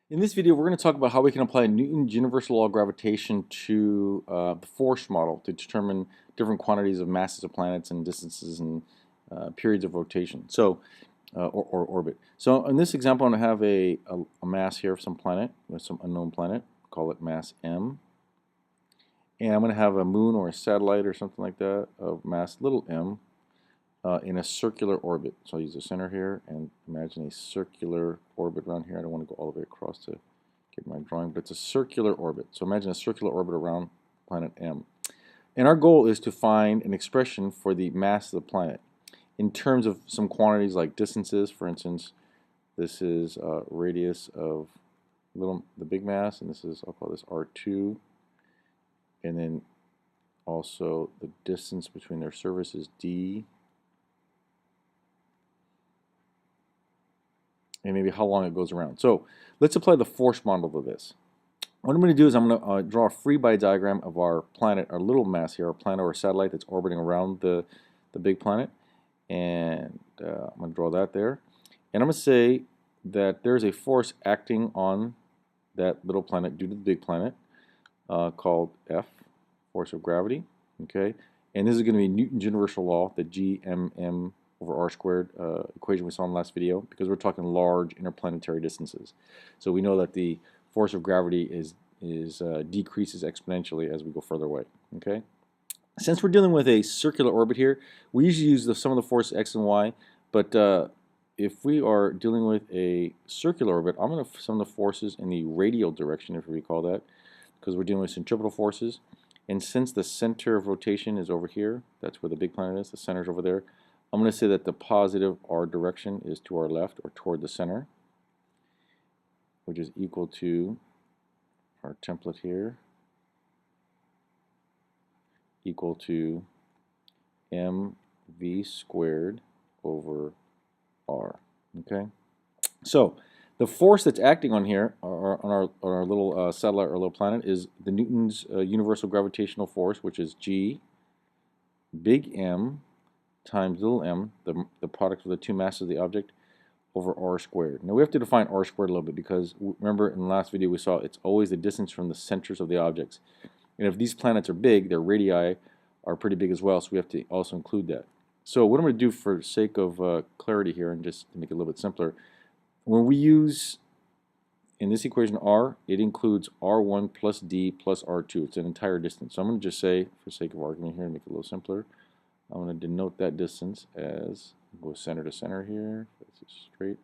In this video, we're going to talk about how we can apply Newton's universal law of gravitation to the force model to determine different quantities of masses of planets and distances and periods of rotation, or orbit. So in this example, I'm going to have a mass here of some planet, with some unknown planet, call it mass m. And I'm going to have a moon or a satellite or something like that of mass little m in a circular orbit. So I'll use the center here and imagine a circular orbit around here. I don't want to go all the way across to get my drawing, but it's a circular orbit. So imagine a circular orbit around planet M. And our goal is to find an expression for the mass of the planet in terms of some quantities like distances. For instance, this is radius of the big mass, and this is, I'll call this R2, and then also the distance between their surfaces D, and maybe how long it goes around. So let's apply the force model to this. What I'm going to do is I'm going to draw a free body diagram of our planet, our little mass here, our planet or satellite that's orbiting around the big planet. And I'm going to draw that there. And I'm going to say that there's a force acting on that little planet due to the big planet called F, force of gravity. Okay, and this is going to be Newton's universal law, the Gmm over r squared equation we saw in the last video, because we're talking large interplanetary distances. So we know that the force of gravity decreases exponentially as we go further away. Okay, since we're dealing with a circular orbit here, we usually use the sum of the forces x and y, but if we are dealing with a circular orbit, I'm going to sum the forces in the radial direction, if we recall that, because we're dealing with centripetal forces. And since the center of rotation is over here, that's where the big planet is, the center is over there, I'm going to say that the positive r direction is to our left, or toward the center, which is equal to our template here, equal to mv squared over r. Okay, so the force that's acting on here, on our little satellite or little planet, is the Newton's universal gravitational force, which is G big M times little m, the product of the two masses of the object, over r squared. Now we have to define r squared a little bit, because remember in the last video we saw it's always the distance from the centers of the objects. And if these planets are big, their radii are pretty big as well, so we have to also include that. So what I'm going to do for sake of clarity here, and just to make it a little bit simpler, when we use in this equation r, it includes r1 plus d plus r2. It's an entire distance. So I'm going to just say, for sake of argument here, to make it a little simpler, I'm going to denote that distance as, go center to center here, that's just straight.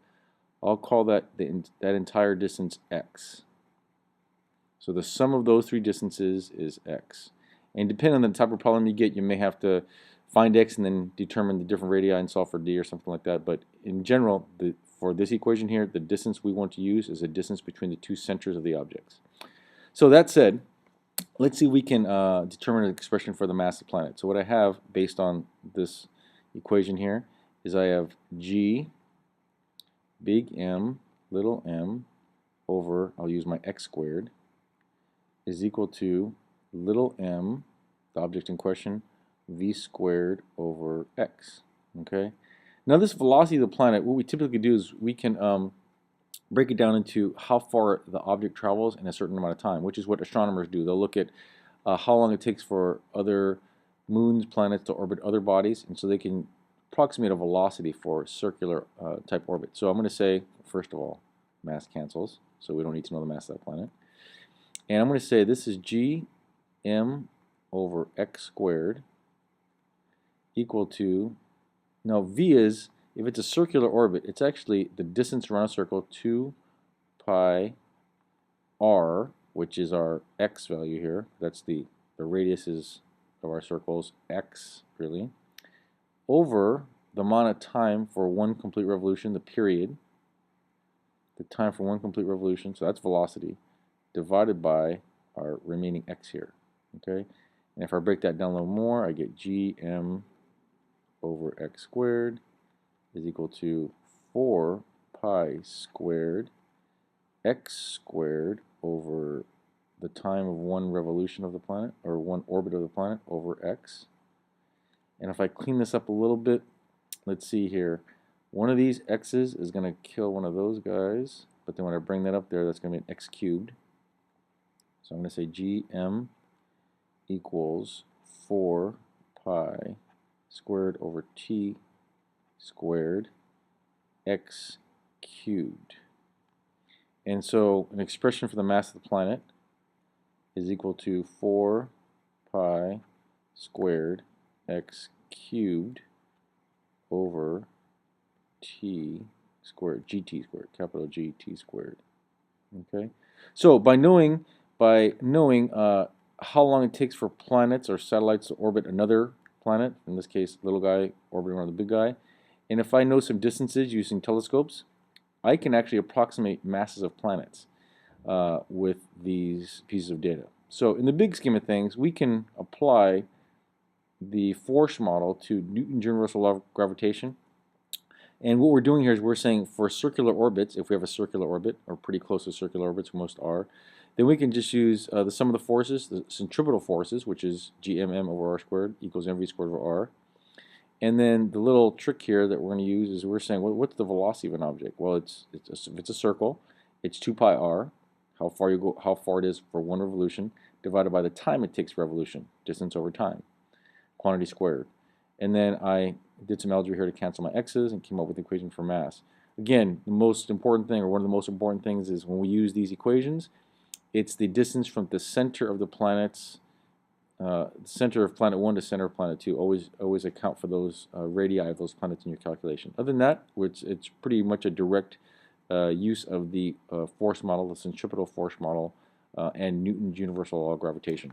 I'll call that that entire distance x. So the sum of those three distances is x. And depending on the type of problem you get, you may have to find x and then determine the different radii and solve for d or something like that. But in general, for this equation here, the distance we want to use is the distance between the two centers of the objects. So that said, let's see if we can determine an expression for the mass of the planet. So what I have based on this equation here is I have G big M little m over, I'll use my x squared, is equal to little m, the object in question, v squared over x. Okay. Now this velocity of the planet, what we typically do is we can break it down into how far the object travels in a certain amount of time, which is what astronomers do. They'll look at how long it takes for other moons, planets to orbit other bodies, and so they can approximate a velocity for circular type orbit. So I'm going to say, first of all, mass cancels, so we don't need to know the mass of that planet. And I'm going to say this is g m over x squared equal to, now v is, if it's a circular orbit, it's actually the distance around a circle, 2 pi r, which is our x value here. That's the radiuses of our circles, x really, over the amount of time for one complete revolution, the period, the time for one complete revolution, so that's velocity, divided by our remaining x here. Okay, and if I break that down a little more, I get gm over x squared is equal to 4 pi squared x squared over the time of one revolution of the planet, or one orbit of the planet, over x. And if I clean this up a little bit, let's see here. One of these x's is going to kill one of those guys. but then when I bring that up there, that's going to be an x cubed. So I'm going to say gm equals 4 pi squared over t squared x cubed. And so an expression for the mass of the planet is equal to 4 pi squared x cubed over t squared, gt squared, capital G t squared. Okay, so by knowing how long it takes for planets or satellites to orbit another planet, in this case, little guy orbiting around the big guy, and if I know some distances using telescopes, I can actually approximate masses of planets with these pieces of data. So in the big scheme of things, we can apply the force model to Newton's universal law of gravitation. And what we're doing here is we're saying for circular orbits, if we have a circular orbit, or pretty close to circular orbits, most are, then we can just use the sum of the forces, the centripetal forces, which is gmm over r squared equals mv squared over r. And then the little trick here that we're going to use is we're saying, well, what's the velocity of an object? Well, if it's a circle, it's 2 pi r, how far it is for one revolution, divided by the time it takes revolution, distance over time, quantity squared. And then I did some algebra here to cancel my x's and came up with the equation for mass. Again, the most important thing, or one of the most important things, is when we use these equations, it's the distance from the center of the planets, center of planet 1 to center of planet 2. Always account for those radii of those planets in your calculation. Other than that, it's pretty much a direct use of the force model, the centripetal force model, and Newton's universal law of gravitation.